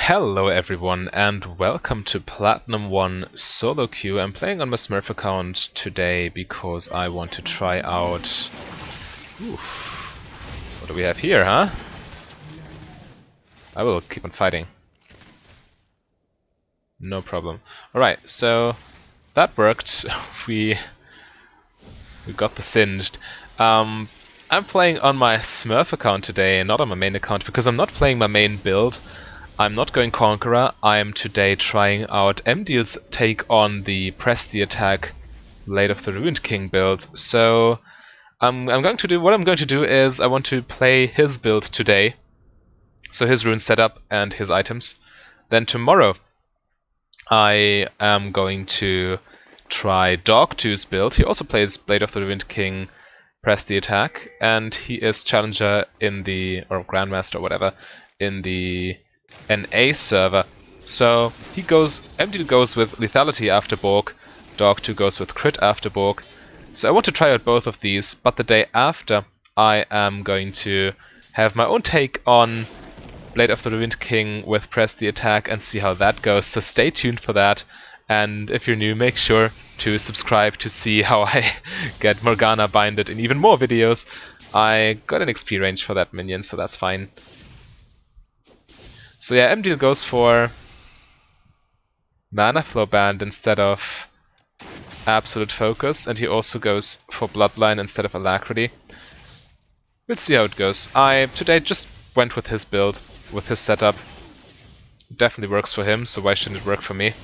Hello everyone and welcome to Platinum 1 solo queue. I'm playing on my Smurf account today because I want to try out... What do we have here, huh? I will keep on fighting. No problem. Alright, so that worked. we got the singed. I'm playing on my Smurf account today, not on my main account, because I'm not playing my main build. I'm not going Conqueror. I'm today trying out Mdeal's take on the Press the Attack Blade of the Ruined King build. So what I'm going to do is I want to play his build today. So his rune setup and his items. Then tomorrow I am going to try Dog2's build. He also plays Blade of the Ruined King Press the Attack, and he is challenger in the, or grandmaster or whatever, in the NA server. So Mdeal goes with Lethality after Borg, Dog2 goes with Crit after Borg. So I want to try out both of these, but the day after I am going to have my own take on Blade of the Ruined King with Press the Attack and see how that goes. So stay tuned for that, and if you're new, make sure to subscribe to see how I get Morgana binded in even more videos. I got an XP range for that minion, so that's fine. So yeah, Mdeal goes for Manaflow band instead of Absolute Focus, and he also goes for Bloodline instead of Alacrity. We'll see how it goes. I today just went with his build, with his setup. It definitely works for him, so why shouldn't it work for me?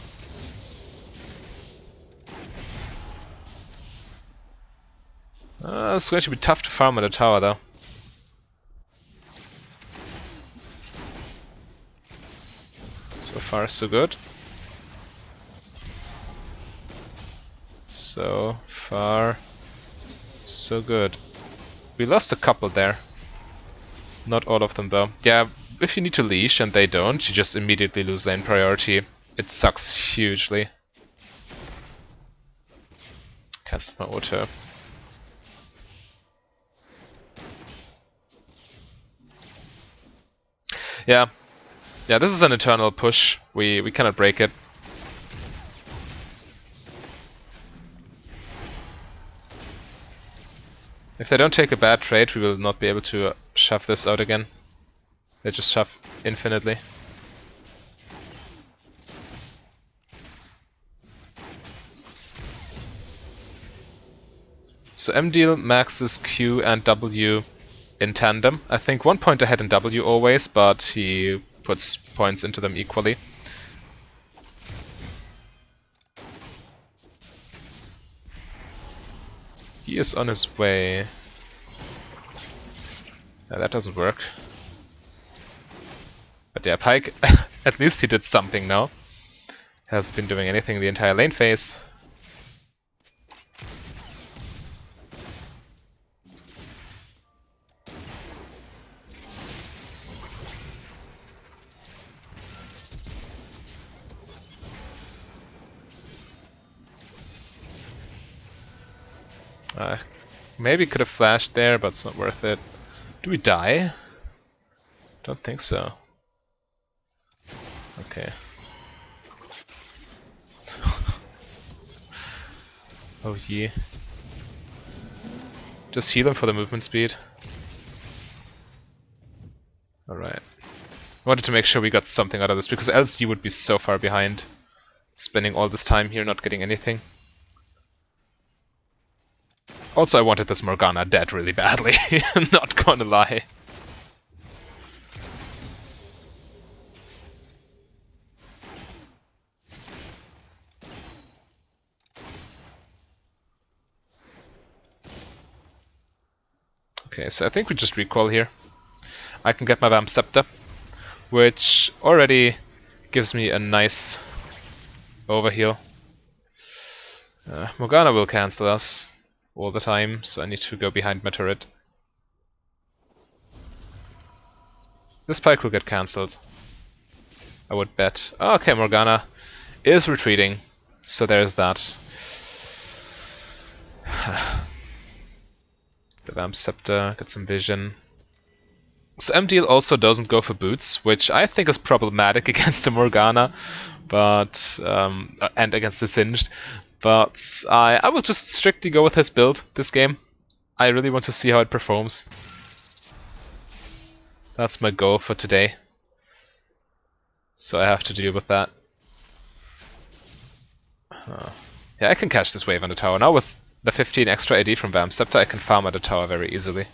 It's going to be tough to farm at a tower though. So far, so good. So far, so good. We lost a couple there. Not all of them though. Yeah, if you need to leash and they don't, you just immediately lose lane priority. It sucks hugely. Cancel my auto. Yeah, this is an eternal push. We cannot break it. If they don't take a bad trade, we will not be able to shove this out again. They just shove infinitely. So Mdeal maxes Q and W in tandem. I think 1 point ahead in W always, but he puts points into them equally. He is on his way. Yeah, that doesn't work. But yeah, Pyke, at least he did something now. Hasn't been doing anything the entire lane phase. Maybe could have flashed there, but it's not worth it. Do we die? Don't think so. Okay. Oh yeah. Just heal him for the movement speed. Alright. I wanted to make sure we got something out of this, because else you would be so far behind. Spending all this time here not getting anything. Also, I wanted this Morgana dead really badly, not gonna lie. Okay, so I think we just recall here. I can get my Vamp Scepter, which already gives me a nice overheal. Morgana will cancel us all the time, so I need to go behind my turret. This Pyke will get cancelled, I would bet. Oh, okay, Morgana is retreating, so there's that. The Vamp Scepter, get some vision. So MDL also doesn't go for boots, which I think is problematic against the Morgana, but and against the Singed. But I will just strictly go with his build this game. I really want to see how it performs. That's my goal for today. So I have to deal with that. Yeah, I can catch this wave on the tower. Now with the 15 extra AD from Vamp Scepter, I can farm at the tower very easily.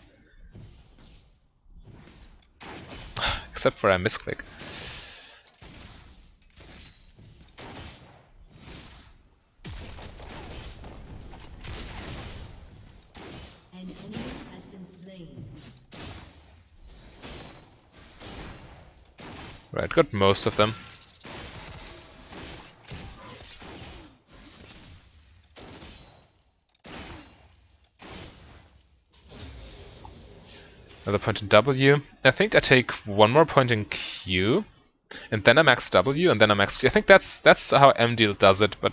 Except for a misclick. An enemy has been slain. Right, got most of them. Another point in W. I think I take one more point in Q, and then I max W, and then I max Q. I think that's how MDL does it, but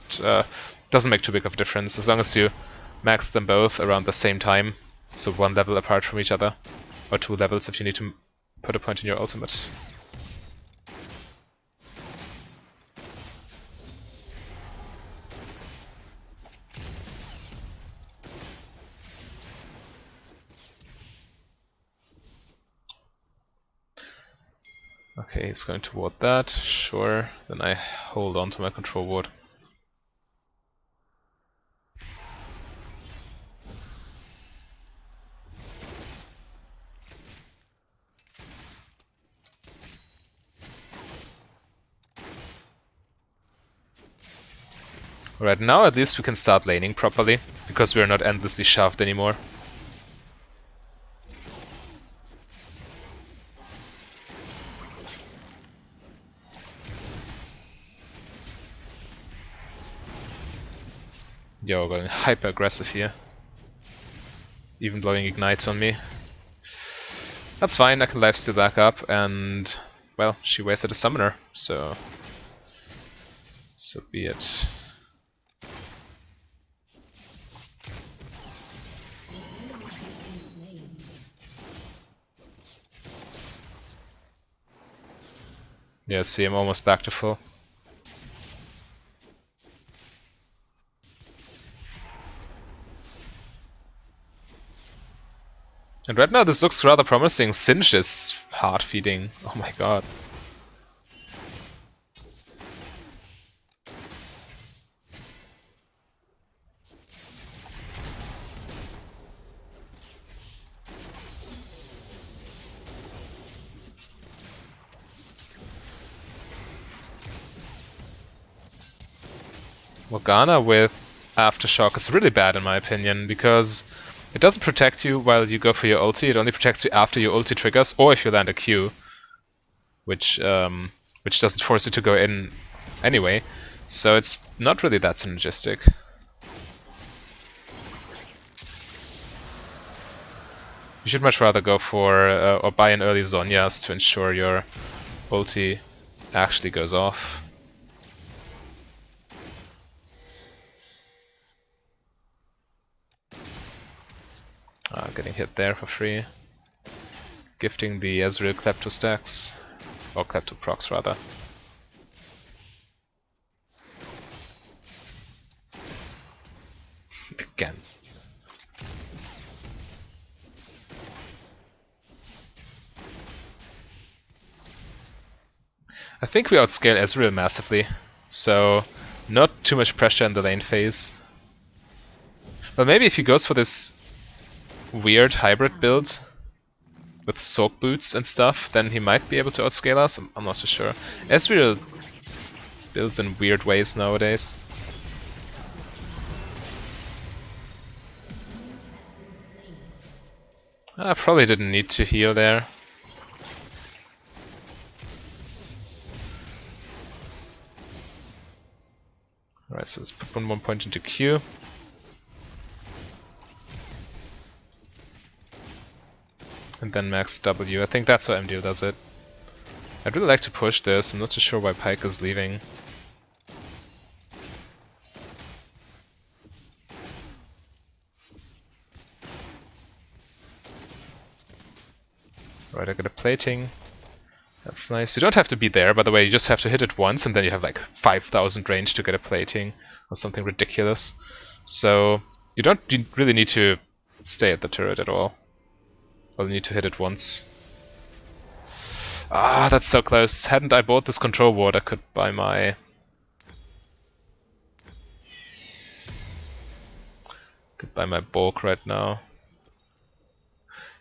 doesn't make too big of a difference as long as you max them both around the same time, so one level apart from each other, or 2 levels if you need to put a point in your ultimate. Okay, he's going to ward that, sure. Then I hold on to my control ward. Right now at least we can start laning properly, because we are not endlessly shoved anymore. Yeah, we're going hyper aggressive here. Even blowing ignites on me. That's fine, I can lifesteal back up, and well, she wasted a summoner, so be it. Yeah, see, I'm almost back to full. And right now this looks rather promising. Singe is hard feeding. Oh my god. Morgana with Aftershock is really bad in my opinion, because it doesn't protect you while you go for your ulti, it only protects you after your ulti triggers, or if you land a Q, which doesn't force you to go in anyway, so it's not really that synergistic. You should much rather go for, or buy an early Zhonya's to ensure your ulti actually goes off. Getting hit there for free. Gifting the Ezreal Klepto stacks. Or Klepto procs rather. Again. I think we outscale Ezreal massively, so not too much pressure in the lane phase. But maybe if he goes for this weird hybrid build with soak boots and stuff, then he might be able to outscale us. I'm not so sure. Ezreal builds in weird ways nowadays. I probably didn't need to heal there. Alright, so let's put one more point into Q. And then max W. I think that's how MDL does it. I'd really like to push this. I'm not too sure why Pyke is leaving. Right, I got a plating. That's nice. You don't have to be there, by the way, you just have to hit it once and then you have like 5,000 range to get a plating or something ridiculous. So you don't really need to stay at the turret at all. Only need to hit it once. Ah, that's so close. Hadn't I bought this control ward, I could buy my... bulk right now.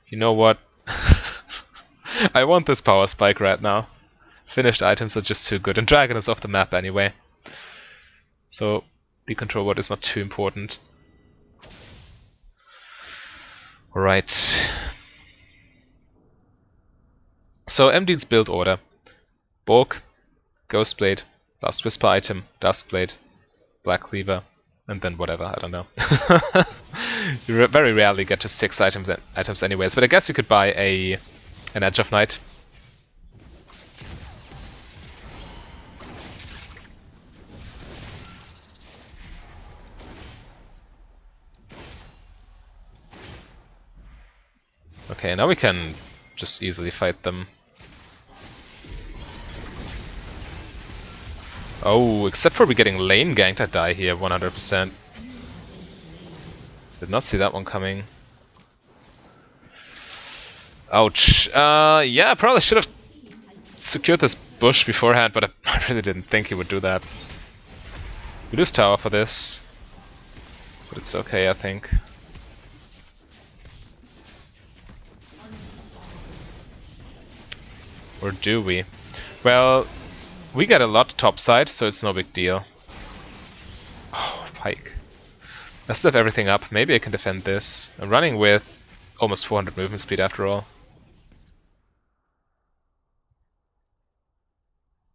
You know what? I want this power spike right now. Finished items are just too good, and Dragon is off the map anyway. So the control ward is not too important. Alright. So MD's build order. Borg, Ghostblade, Last Whisper item, Duskblade, Black Cleaver, and then whatever, I don't know. You very rarely get to 6 items anyways, but I guess you could buy an Edge of Night. Okay, now we can just easily fight them. Oh, except for we getting lane ganked, I die here 100%. Did not see that one coming. Ouch. Yeah, I probably should have secured this bush beforehand, but I really didn't think he would do that. We lose tower for this, but it's okay, I think. Or do we? Well, we get a lot topside, so it's no big deal. Oh, Pike. I still have everything up. Maybe I can defend this. I'm running with almost 400 movement speed after all.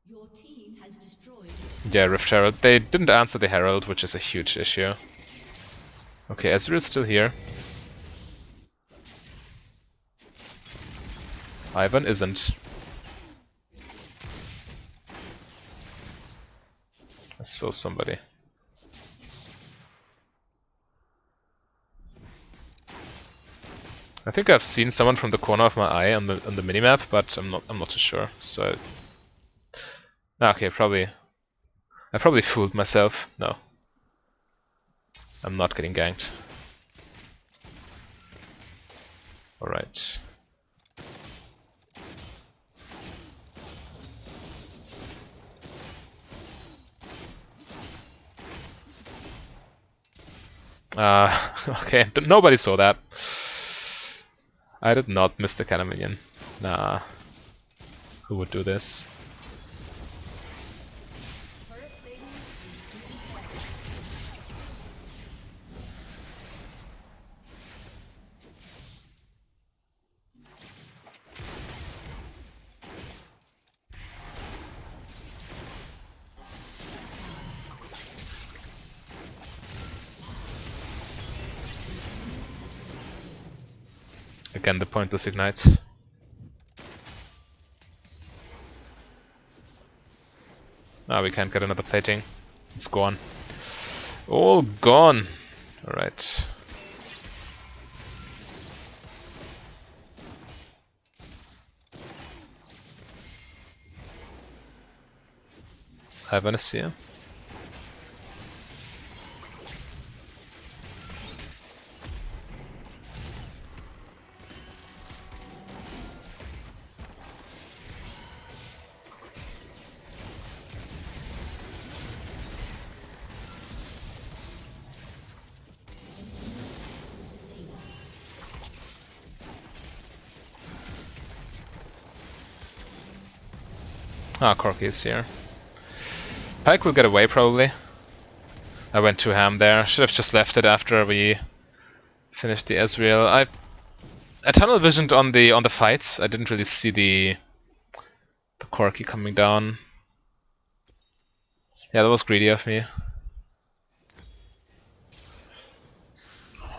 Your team has destroyed. Yeah, Rift Herald. They didn't answer the Herald, which is a huge issue. Okay, Ezreal's still here. Ivan isn't. I saw somebody. I think I've seen someone from the corner of my eye on the minimap, but I'm not too sure. So okay, I probably fooled myself. No. I'm not getting ganked. Alright. Okay, nobody saw that. I did not miss the cannon minion. Nah. Who would do this? Again, the pointless ignites. Ah, we can't get another plating. It's gone. All gone. Alright. Ivan is here. Ah, Corki is here. Pike will get away probably. I went too ham there. Should have just left it after we finished the Ezreal. I tunnel visioned on the fights. I didn't really see the Corki coming down. Yeah, that was greedy of me.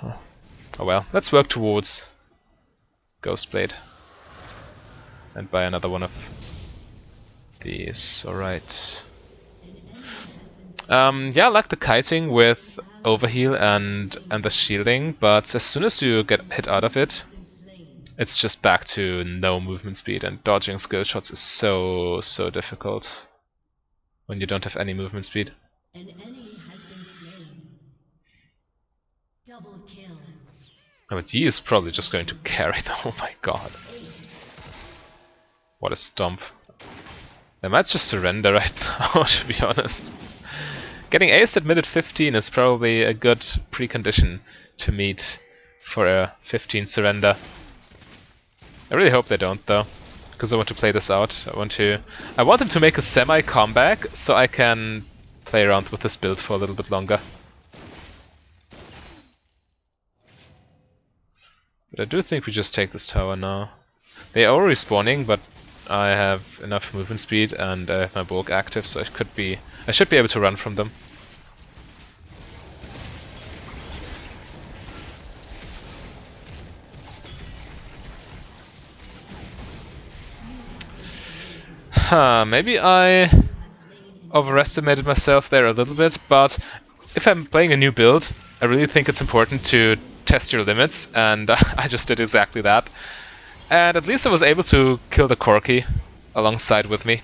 Oh well, let's work towards Ghostblade and buy another one of these. Alright. Yeah, I like the kiting with Overheal and the shielding, but as soon as you get hit out of it, it's just back to no movement speed, and dodging skill shots is so difficult when you don't have any movement speed. An enemy has been slain. Double kill. Oh, but he is probably just going to carry them. Oh my god. What a stomp. They might just surrender right now, to be honest. Getting ace at minute 15 is probably a good precondition to meet for a 15 surrender. I really hope they don't though, because I want to play this out. I want them to make a semi-comeback so I can play around with this build for a little bit longer. But I do think we just take this tower now. They are respawning, but I have enough movement speed and I have my Borg active, so I should be able to run from them. Maybe I overestimated myself there a little bit, but if I'm playing a new build, I really think it's important to test your limits, and I just did exactly that. And at least I was able to kill the Corki alongside with me.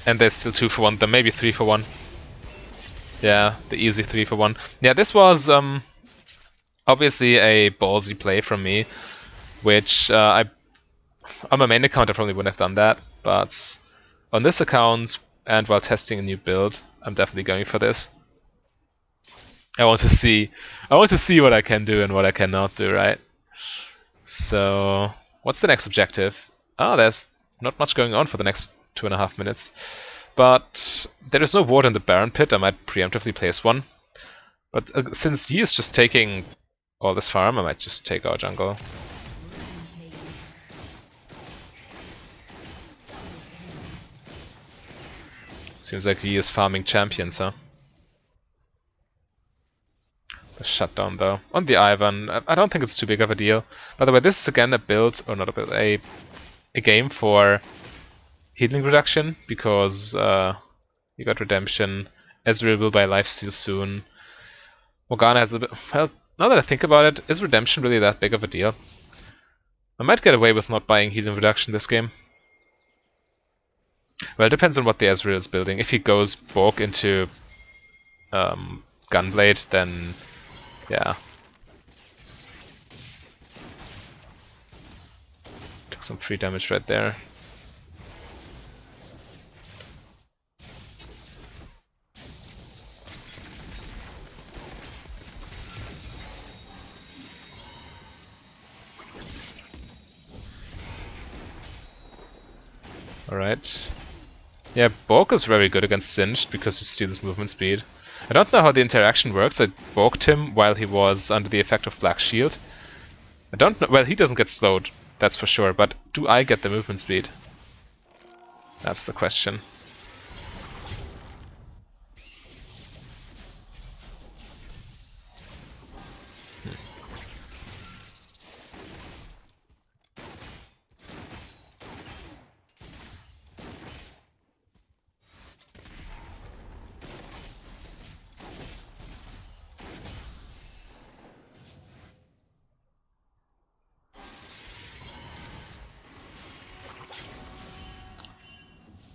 And there's still 2 for 1, then maybe 3 for 1. Yeah, the easy 3 for 1. Yeah, this was obviously a ballsy play from me, which on my main account I probably wouldn't have done that, but on this account and while testing a new build, I'm definitely going for this. I want to see what I can do and what I cannot do, right? So, what's the next objective? Oh, there's not much going on for the next 2.5 minutes. But there is no ward in the Baron pit. I might preemptively place one. But since he is just taking all this farm, I might just take our jungle. Seems like he is farming champions, huh? The shutdown though. On the Ivan, I don't think it's too big of a deal. By the way, this is again a build, or not a build, a game for healing reduction, because you got Redemption, Ezreal will buy lifesteal soon. Morgana has a bit. Well, now that I think about it, is Redemption really that big of a deal? I might get away with not buying healing reduction this game. Well, it depends on what the Ezreal is building. If he goes Borg into Gunblade, then yeah. Took some free damage right there. Alright. Yeah, Borg is very good against Singed because he steals movement speed. I don't know how the interaction works. I Borged him while he was under the effect of Black Shield. I don't know. Well, he doesn't get slowed, that's for sure, but do I get the movement speed? That's the question.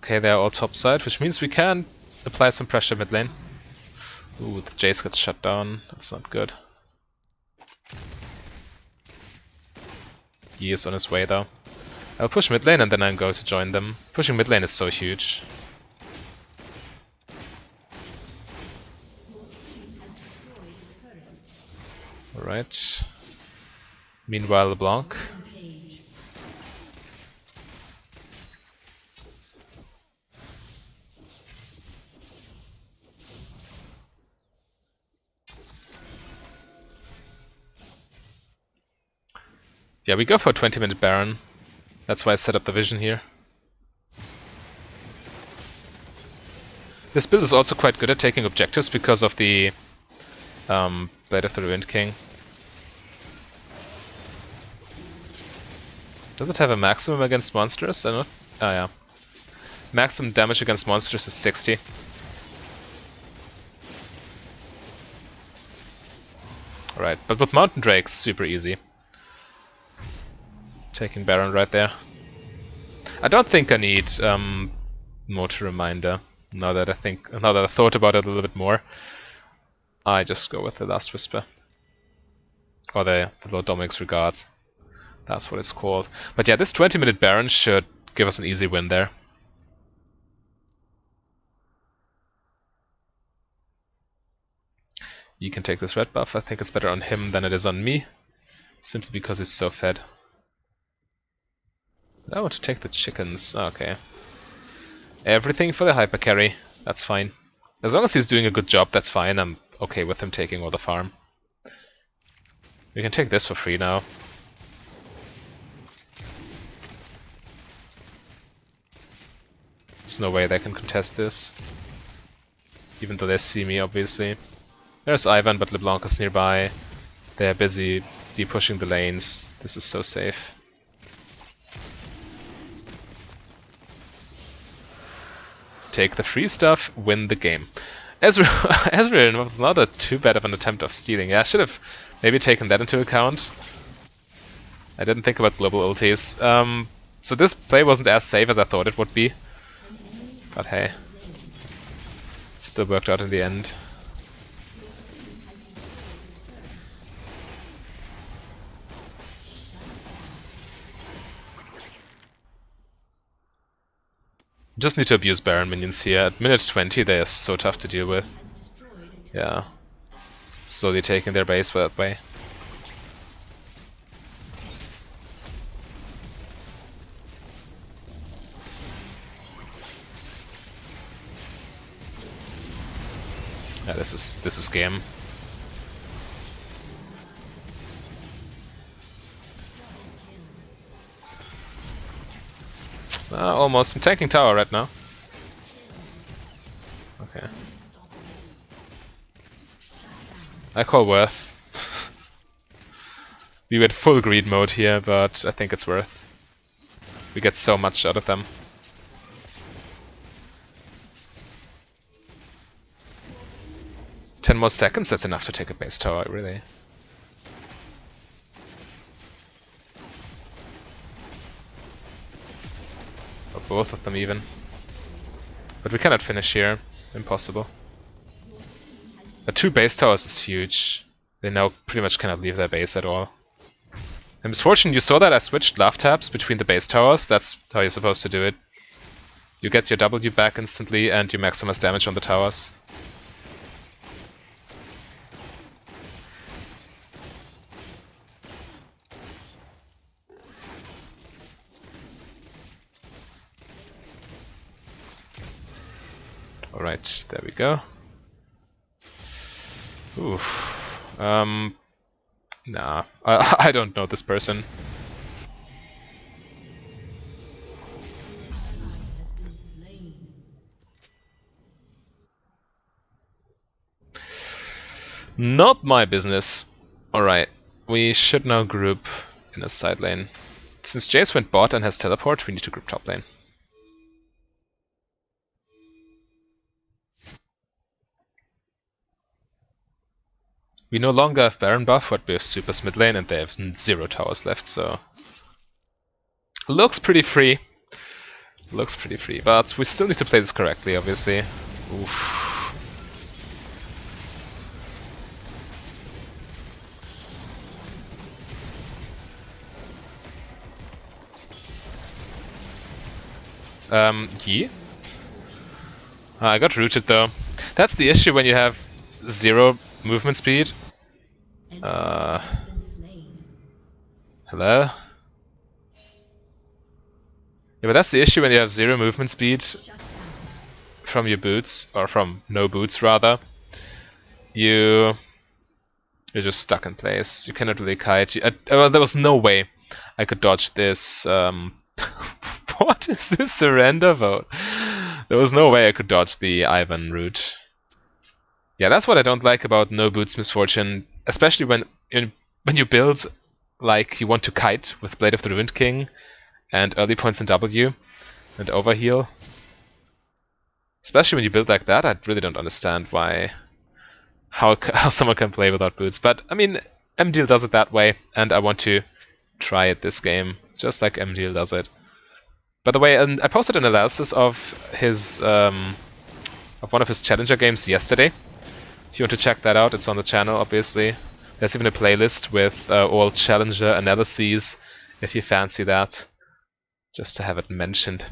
Okay, they're all topside, which means we can apply some pressure mid lane. Ooh, the Jace gets shut down. That's not good. He is on his way though. I'll push mid lane and then I'll go to join them. Pushing mid lane is so huge. Alright. Meanwhile, LeBlanc. Yeah, we go for a 20-minute Baron. That's why I set up the vision here. This build is also quite good at taking objectives because of the Blade of the Ruined King. Does it have a maximum against monsters? I don't. Oh yeah. Maximum damage against monsters is 60. Alright, but with Mountain Drakes, super easy. Taking Baron right there. I don't think I need Mortar Reminder. Now that I thought about it a little bit more, I just go with the Last Whisper. Or the Lord Dominic's Regards. That's what it's called. But yeah, this 20-minute Baron should give us an easy win there. You can take this red buff. I think it's better on him than it is on me. Simply because he's so fed. I want to take the chickens. Okay. Everything for the hyper carry. That's fine. As long as he's doing a good job, that's fine. I'm okay with him taking all the farm. We can take this for free now. There's no way they can contest this. Even though they see me, obviously. There's Ivan, but LeBlanc is nearby. They're busy de-pushing the lanes. This is so safe. Take the free stuff, win the game. Ezreal, not too bad of an attempt of stealing. Yeah, I should have maybe taken that into account. I didn't think about global ultis. So this play wasn't as safe as I thought it would be. But hey, it still worked out in the end. Just need to abuse Baron minions here. At minute 20 they are so tough to deal with. Yeah. Slowly taking their base that way. Yeah, this is game. Almost. I'm tanking tower right now. Okay. I call worth. We went full greed mode here, but I think it's worth. We get so much out of them. Ten more seconds, that's enough to take a base tower, really. Or both of them even. But we cannot finish here. Impossible. But 2 base towers is huge. They now pretty much cannot leave their base at all. And Misfortune, you saw that I switched love taps between the base towers. That's how you're supposed to do it. You get your W back instantly and you maximize damage on the towers. Alright, there we go. Oof. Nah. I don't know this person. Not my business. Alright, we should now group in a side lane. Since Jace went bot and has teleport, we need to group top lane. We no longer have Baron buff, but we have Super's mid lane and they have 0 towers left, so... Looks pretty free. Looks pretty free, but we still need to play this correctly, obviously. Oof. Yi? I got rooted though. That's the issue when you have 0 movement speed. Hello? Yeah, but that's the issue when you have 0 movement speed from your boots, or from no boots rather. You're just stuck in place. You cannot really kite. Well, there was no way I could dodge this. What is this surrender vote? There was no way I could dodge the Ivan route. Yeah, that's what I don't like about no boots Misfortune, especially when you build like you want to kite with Blade of the Ruined King and early points in W and Overheal. Especially when you build like that, I really don't understand why how someone can play without boots. But I mean, MDeal does it that way, and I want to try it this game, just like MDeal does it. By the way, I posted an analysis of his of one of his challenger games yesterday. If you want to check that out, it's on the channel, obviously. There's even a playlist with all challenger analyses, if you fancy that, just to have it mentioned.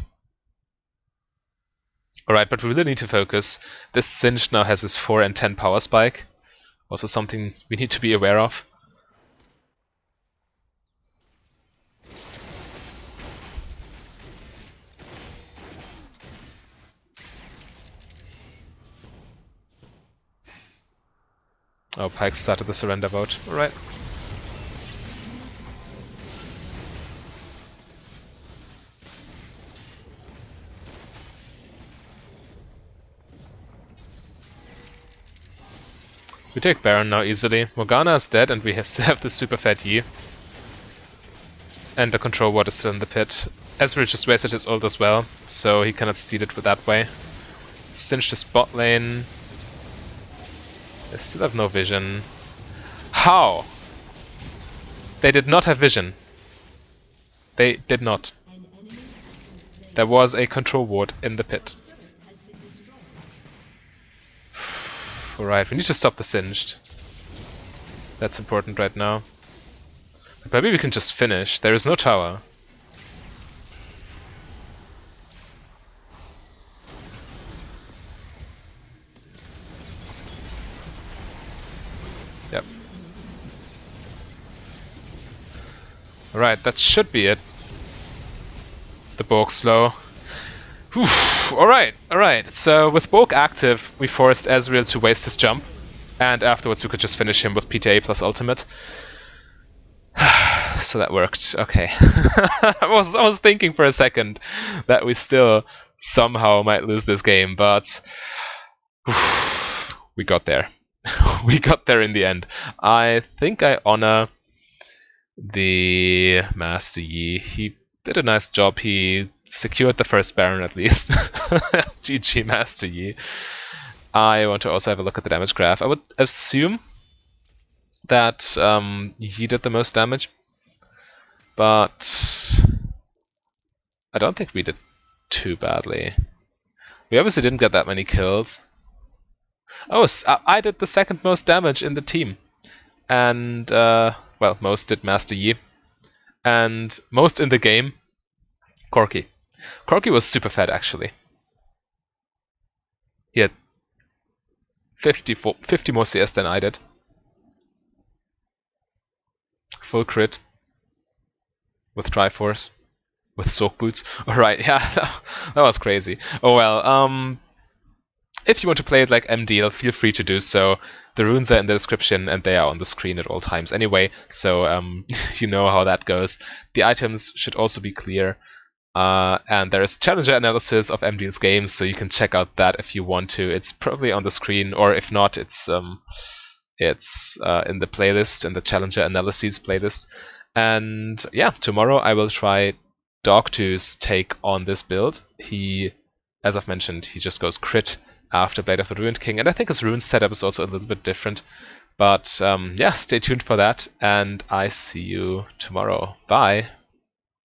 Alright, but we really need to focus. This Singed now has his 4 and 10 power spike. Also something we need to be aware of. Oh, Pyke started the surrender vote. Alright. We take Baron now easily. Morgana is dead and we still have the super fat Yi. And the control ward is still in the pit. Ezreal just wasted his ult as well, so he cannot steal it with that way. Singed his bot lane. They still have no vision. How? They did not have vision. They did not. There was a control ward in the pit. Alright, we need to stop the Singed. That's important right now. But maybe we can just finish. There is no tower. Yep. Alright, that should be it. The Borg slow. Alright, alright. So with Borg active, we forced Ezreal to waste his jump. And afterwards we could just finish him with PTA plus ultimate. So that worked. Okay. I was thinking for a second that we still somehow might lose this game, but we got there. We got there in the end. I think I honor the Master Yi. He did a nice job. He secured the first Baron at least. GG Master Yi. I want to also have a look at the damage graph. I would assume that Yi did the most damage, but I don't think we did too badly. We obviously didn't get that many kills. Oh, I did the second most damage in the team. And, well, most did Master Yi. And most in the game, Corki. Corki was super fat, actually. He had 50 more CS than I did. Full crit. With Triforce. With Soak Boots. Alright, yeah, that was crazy. Oh well, if you want to play it like MDeal, feel free to do so. The runes are in the description and they are on the screen at all times anyway, so you know how that goes. The items should also be clear. And there is challenger analysis of MDeal's games, so you can check out that if you want to. It's probably on the screen, or if not, it's in the playlist, in the challenger analyses playlist. And yeah, tomorrow I will try Dogtooth's take on this build. He, as I've mentioned, he just goes crit after Blade of the Ruined King, and I think his rune setup is also a little bit different. But yeah, stay tuned for that, and I see you tomorrow. Bye!